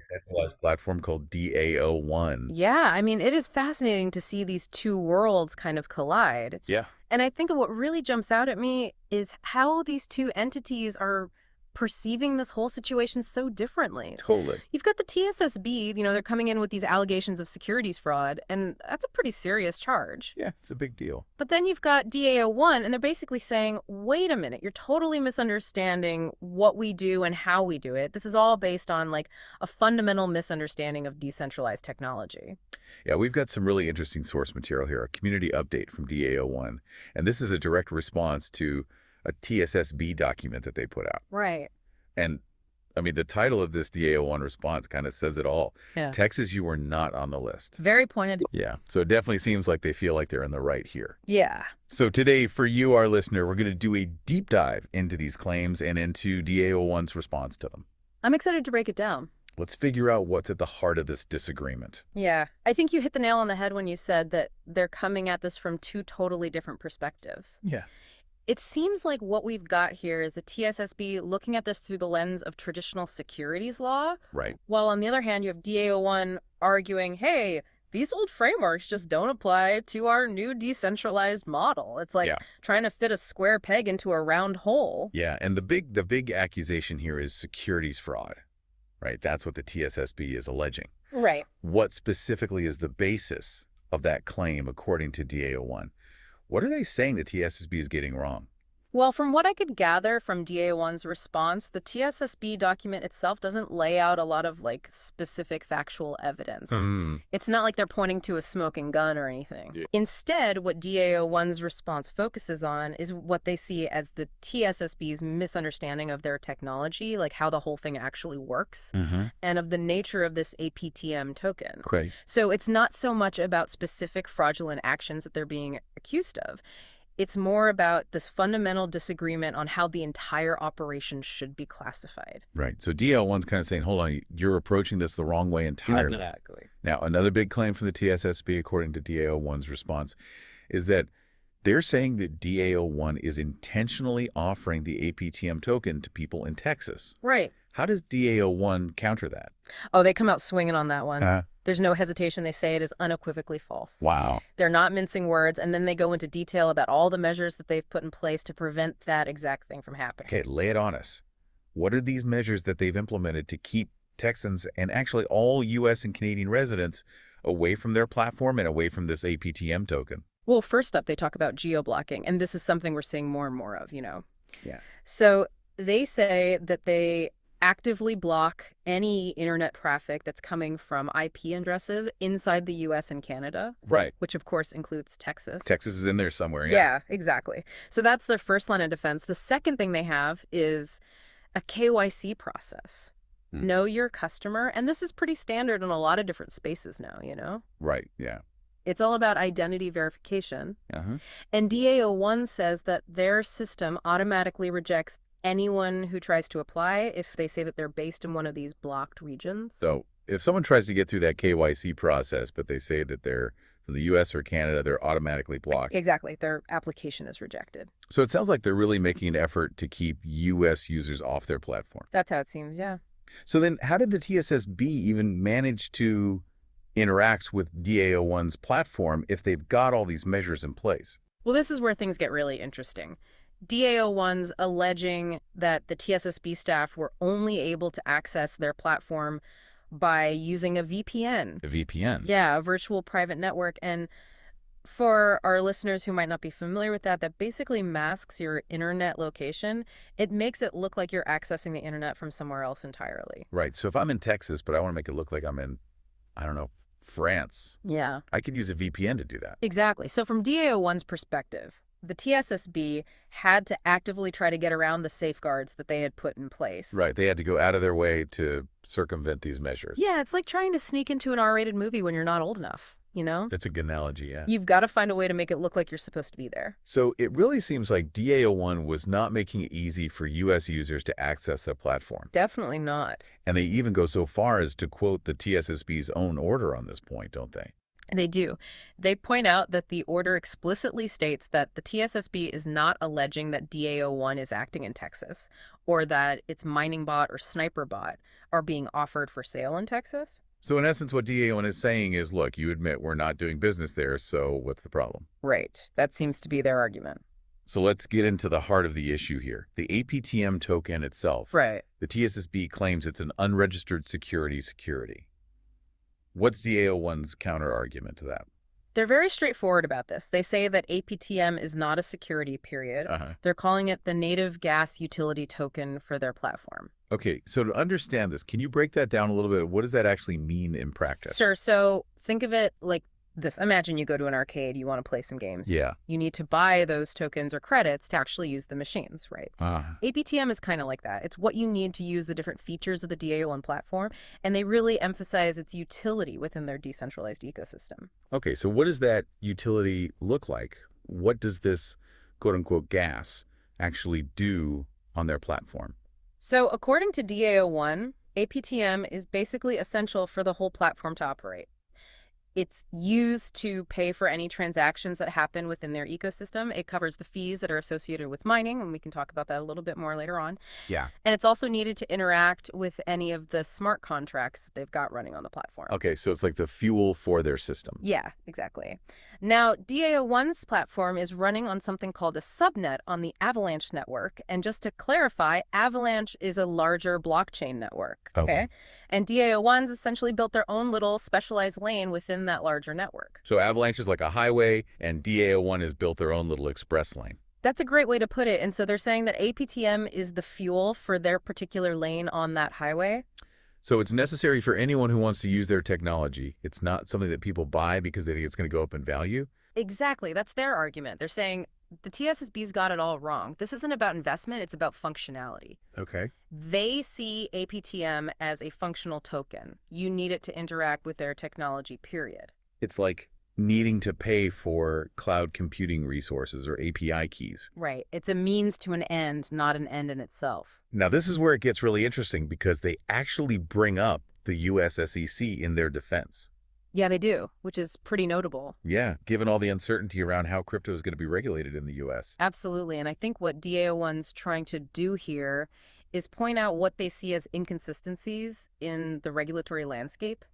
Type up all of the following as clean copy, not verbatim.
Decentralized platform called DAO1. Yeah, I mean, it is fascinating to see these two worlds kind of collide. Yeah, And I think what really jumps out at me is how these two entities are perceiving this whole situation so differently. totally. You've got the TSSB, they're coming in with these allegations of securities fraud, and that's a pretty serious charge. Yeah, it's a big deal. But then you've got DAO1, and they're basically saying, wait a minute, you're totally misunderstanding what we do and how we do it. This is all based on like a fundamental misunderstanding of decentralized technology. Yeah, we've got some really interesting source material here, a community update from DAO1. And this is a direct response to a TSSB document that they put out. Right. And I mean, the title of this DAO1 response kind of says it all. Yeah. Texas, you are not on the list. Very pointed. Yeah, so it definitely seems like they feel like they're in the right here. Yeah. So today, for you, our listener, we're going to do a deep dive into these claims and into DAO1's response to them. I'm excited to break it down. Let's figure out what's at the heart of this disagreement. Yeah. I think you hit the nail on the head when you said that they're coming at this from two totally different perspectives. Yeah. It seems like what we've got here is the TSSB looking at this through the lens of traditional securities law, Right. while on the other hand, you have DAO1 arguing, hey, these old frameworks just don't apply to our new decentralized model. It's like Yeah. trying to fit a square peg into a round hole. Yeah, and the big accusation here is securities fraud, right? That's what the TSSB is alleging. Right. What specifically is the basis of that claim according to DAO1? What are they saying the TSSB is getting wrong? Well, from what I could gather from DA1's response, the TSSB document itself doesn't lay out a lot of like specific factual evidence. Hmm. It's not like they're pointing to a smoking gun or anything. Yeah. Instead, what DAO1's response focuses on is what they see as the TSSB's misunderstanding of their technology, like how the whole thing actually works, Mm-hmm. and of the nature of this APTM token. Okay. So it's not so much about specific fraudulent actions that they're being accused of. It's more about this fundamental disagreement on how the entire operation should be classified. Right. So DL1's kind of saying, hold on, you're approaching this the wrong way entirely. Exactly. Now, another big claim from the TSSB, according to DAO1's response, is that they're saying that DAO1 is intentionally offering the APTM token to people in Texas. Right. How does DAO1 counter that? Oh, they come out swinging on that one. Uh, There's no hesitation. They say it is unequivocally false. wow. They're not mincing words, and then they go into detail about all the measures that they've put in place to prevent that exact thing from happening. Okay, lay it on us. What are these measures that they've implemented to keep Texans and actually all U.S. and Canadian residents away from their platform and away from this APTM token? Well, first up, they talk about geo-blocking, and this is something we're seeing more and more of. Yeah. So they say that they actively block any internet traffic that's coming from IP addresses inside the US and Canada, Right. which of course includes Texas. Texas is in there somewhere, yeah. Yeah, exactly. So that's their first line of defense. The second thing they have is a KYC process. Know your customer. And this is pretty standard in a lot of different spaces now. Right, yeah. It's all about identity verification. Uh-huh. And DAO1 says that their system automatically rejects anyone who tries to apply if they say that they're based in one of these blocked regions. So if someone tries to get through that KYC process, but they say that they're from the U.S. or Canada, they're automatically blocked. Exactly. Their application is rejected. So it sounds like they're really making an effort to keep U.S. users off their platform. That's how it seems, yeah. So then how did the TSSB even manage to interact with DAO1's platform if they've got all these measures in place? Well, this is where things get really interesting. DAO1's alleging that the TSSB staff were only able to access their platform by using a VPN. A VPN? Yeah, a virtual private network. And for our listeners who might not be familiar with that, that basically masks your internet location. It makes it look like you're accessing the internet from somewhere else entirely. Right. So if I'm in Texas, but I want to make it look like I'm in, I don't know, France, Yeah. I could use a VPN to do that. Exactly. So from DAO1's perspective, the TSSB had to actively try to get around the safeguards that they had put in place. Right. They had to go out of their way to circumvent these measures. Yeah, it's like trying to sneak into an R-rated movie when you're not old enough. That's a good analogy, yeah. You've got to find a way to make it look like you're supposed to be there. So it really seems like DAO1 was not making it easy for U.S. users to access their platform. Definitely not. And they even go so far as to quote the TSSB's own order on this point, don't they? They do. They point out that the order explicitly states that the TSSB is not alleging that DAO1 is acting in Texas or that it's mining bot or sniper bot. are being offered for sale in Texas. So in essence, what DAO1 is saying is, look, you admit we're not doing business there, so what's the problem? Right. That seems to be their argument. So let's get into the heart of the issue here. The APTM token itself. Right. The TSSB claims it's an unregistered security. What's DAO1's counter argument to that? They're very straightforward about this. They say that APTM is not a security, period. They're calling it the native gas utility token for their platform. Okay, so to understand this, can you break that down a little bit? What does that actually mean in practice? Sure. So think of it like this. Imagine you go to an arcade, you want to play some games. Yeah. You need to buy those tokens or credits to actually use the machines, right? Ah. APTM is kind of like that. It's what you need to use the different features of the DAO1 platform, and they really emphasize its utility within their decentralized ecosystem. Okay, so what does that utility look like? What does this quote-unquote gas actually do on their platform? So according to DAO1, APTM is basically essential for the whole platform to operate. It's used to pay for any transactions that happen within their ecosystem. It covers the fees that are associated with mining, and we can talk about that a little bit more later on. Yeah. And it's also needed to interact with any of the smart contracts that they've got running on the platform. Okay, so it's like the fuel for their system. Yeah, exactly. Now, DAO1's platform is running on something called a subnet on the Avalanche network. And just to clarify, Avalanche is a larger blockchain network. Okay. And DAO1's essentially built their own little specialized lane within that larger network. So Avalanche is like a highway, and DAO1 has built their own little express lane. That's a great way to put it. And so they're saying that APTM is the fuel for their particular lane on that highway. So it's necessary for anyone who wants to use their technology. It's not something that people buy because they think it's going to go up in value. Exactly. That's their argument. They're saying the TSSB's got it all wrong. This isn't about investment. It's about functionality. Okay. They see APTM as a functional token. You need it to interact with their technology, period. It's like needing to pay for cloud computing resources or API keys. Right. It's a means to an end, not an end in itself. Now, this is where it gets really interesting because they actually bring up the US SEC in their defense. Yeah, they do, which is pretty notable. Yeah, given all the uncertainty around how crypto is going to be regulated in the US. Absolutely. And I think what DAO1's trying to do here is point out what they see as inconsistencies in the regulatory landscape.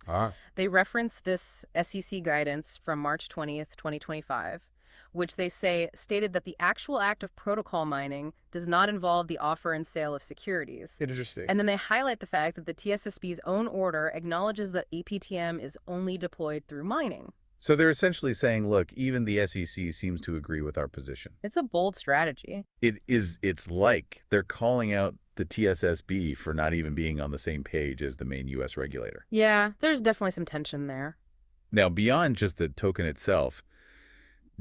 They reference this SEC guidance from March 20th, 2025, which they say stated that the actual act of protocol mining does not involve the offer and sale of securities. Interesting. And then they highlight the fact that the TSSB's own order acknowledges that APTM is only deployed through mining. So they're essentially saying, look, even the SEC seems to agree with our position. It's a bold strategy. It's like they're calling out the TSSB for not even being on the same page as the main US regulator. Yeah, there's definitely some tension there. Now, beyond just the token itself,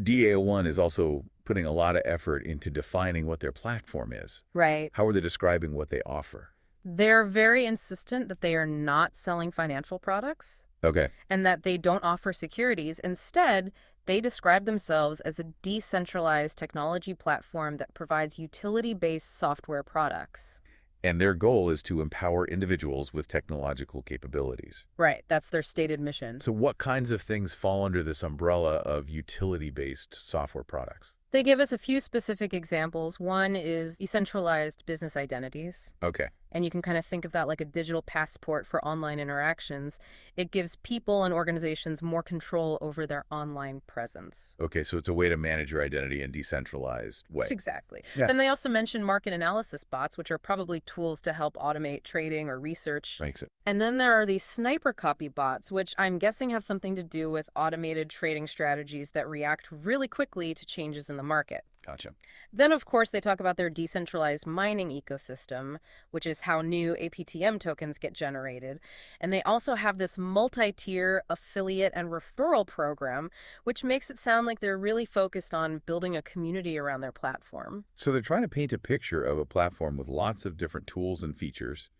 DAO1 is also putting a lot of effort into defining what their platform is. Right. How are they describing what they offer? They're very insistent that they are not selling financial products. Okay. And that they don't offer securities. Instead, they describe themselves as a decentralized technology platform that provides utility-based software products. And their goal is to empower individuals with technological capabilities. Right. That's their stated mission. So what kinds of things fall under this umbrella of utility-based software products? They give us a few specific examples. One is decentralized business identities. Okay. And you can kind of think of that like a digital passport for online interactions. It gives people and organizations more control over their online presence. Okay, so it's a way to manage your identity in a decentralized way. Exactly. Yeah. Then they also mention market analysis bots, which are probably tools to help automate trading or research. Makes it. And then there are these sniper copy bots, which I'm guessing have something to do with automated trading strategies that react really quickly to changes in the market. Gotcha. Then, of course, they talk about their decentralized mining ecosystem, which is how new APTM tokens get generated. And they also have this multi-tier affiliate and referral program, which makes it sound like they're really focused on building a community around their platform. So they're trying to paint a picture of a platform with lots of different tools and features,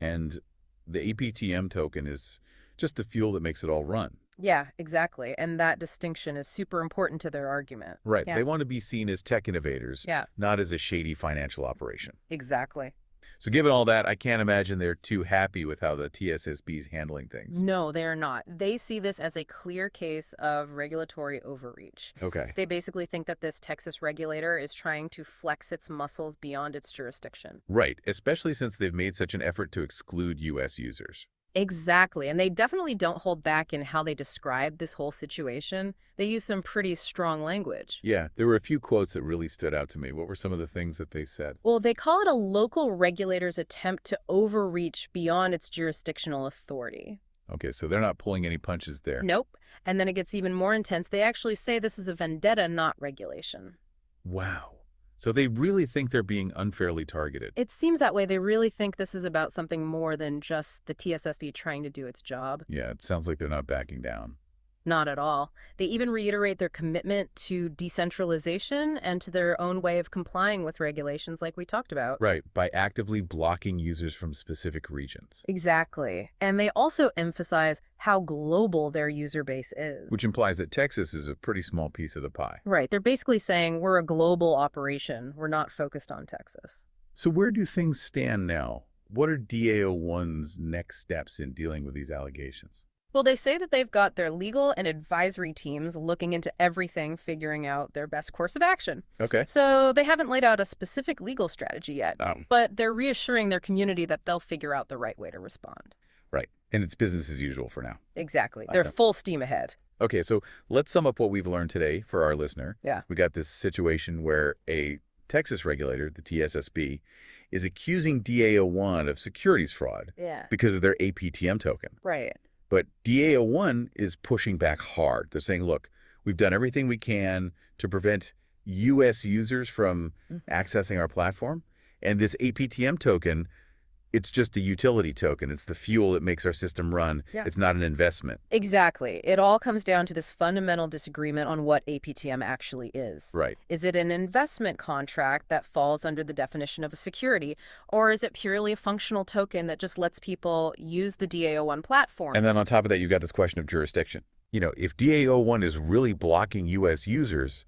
and the APTM token is just the fuel that makes it all run. Yeah, exactly. And that distinction is super important to their argument. Right. Yeah. They want to be seen as tech innovators, Yeah, not as a shady financial operation. exactly. So given all that, I can't imagine they're too happy with how the TSSB is handling things. No, they are not. They see this as a clear case of regulatory overreach. Okay. They basically think that this Texas regulator is trying to flex its muscles beyond its jurisdiction. Right, especially since they've made such an effort to exclude U.S. users. Exactly. And they definitely don't hold back in how they describe this whole situation. They use some pretty strong language. Yeah, there were a few quotes that really stood out to me. What were some of the things that they said? Well, they call it a local regulator's attempt to overreach beyond its jurisdictional authority. Okay, so they're not pulling any punches there. Nope. And then it gets even more intense. They actually say this is a vendetta, not regulation. Wow. So they really think they're being unfairly targeted. It seems that way. They really think this is about something more than just the TSSB trying to do its job. Yeah, it sounds like they're not backing down. Not at all. They even reiterate their commitment to decentralization and to their own way of complying with regulations like we talked about. Right, by actively blocking users from specific regions. Exactly. And they also emphasize how global their user base is. Which implies that Texas is a pretty small piece of the pie. Right. They're basically saying we're a global operation. We're not focused on Texas. So where do things stand now? What are DAO1's next steps in dealing with these allegations? Well, they say that they've got their legal and advisory teams looking into everything, figuring out their best course of action. Okay. So they haven't laid out a specific legal strategy yet, Oh. but they're reassuring their community that they'll figure out the right way to respond. Right. And it's business as usual for now. Exactly. They're full steam ahead. Okay, so let's sum up what we've learned today for our listener. Yeah. We got this situation where a Texas regulator, the TSSB, is accusing DAO1 of securities fraud Yeah. because of their APTM token. Right. But DAO1 is pushing back hard. They're saying, look, we've done everything we can to prevent U.S. users from accessing our platform. And this APTM token, it's just a utility token. It's the fuel that makes our system run. Yeah. It's not an investment. Exactly. It all comes down to this fundamental disagreement on what APTM actually is. Right. Is it an investment contract that falls under the definition of a security, or is it purely a functional token that just lets people use the DAO1 platform? And then on top of that, you've got this question of jurisdiction. You know, if DAO1 is really blocking U.S. users,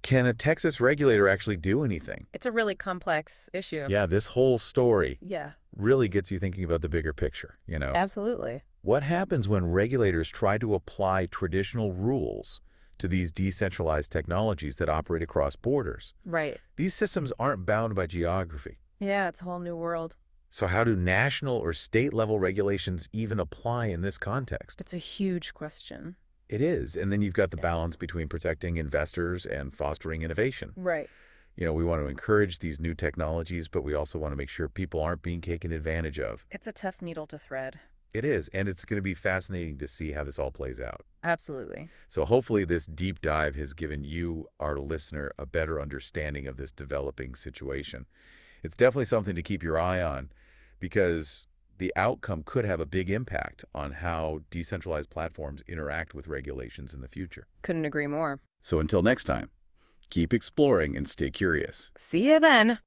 can a Texas regulator actually do anything? It's a really complex issue. Yeah, this whole story Yeah, really gets you thinking about the bigger picture, you know? absolutely. What happens when regulators try to apply traditional rules to these decentralized technologies that operate across borders? Right. These systems aren't bound by geography. Yeah, it's a whole new world. So how do national or state-level regulations even apply in this context? It's a huge question. It is. And then you've got the balance between protecting investors and fostering innovation. Right. You know, we want to encourage these new technologies, but we also want to make sure people aren't being taken advantage of. It's a tough needle to thread. It is. And it's going to be fascinating to see how this all plays out. Absolutely. So hopefully this deep dive has given you, our listener, a better understanding of this developing situation. It's definitely something to keep your eye on because the outcome could have a big impact on how decentralized platforms interact with regulations in the future. Couldn't agree more. So until next time, keep exploring and stay curious. See you then.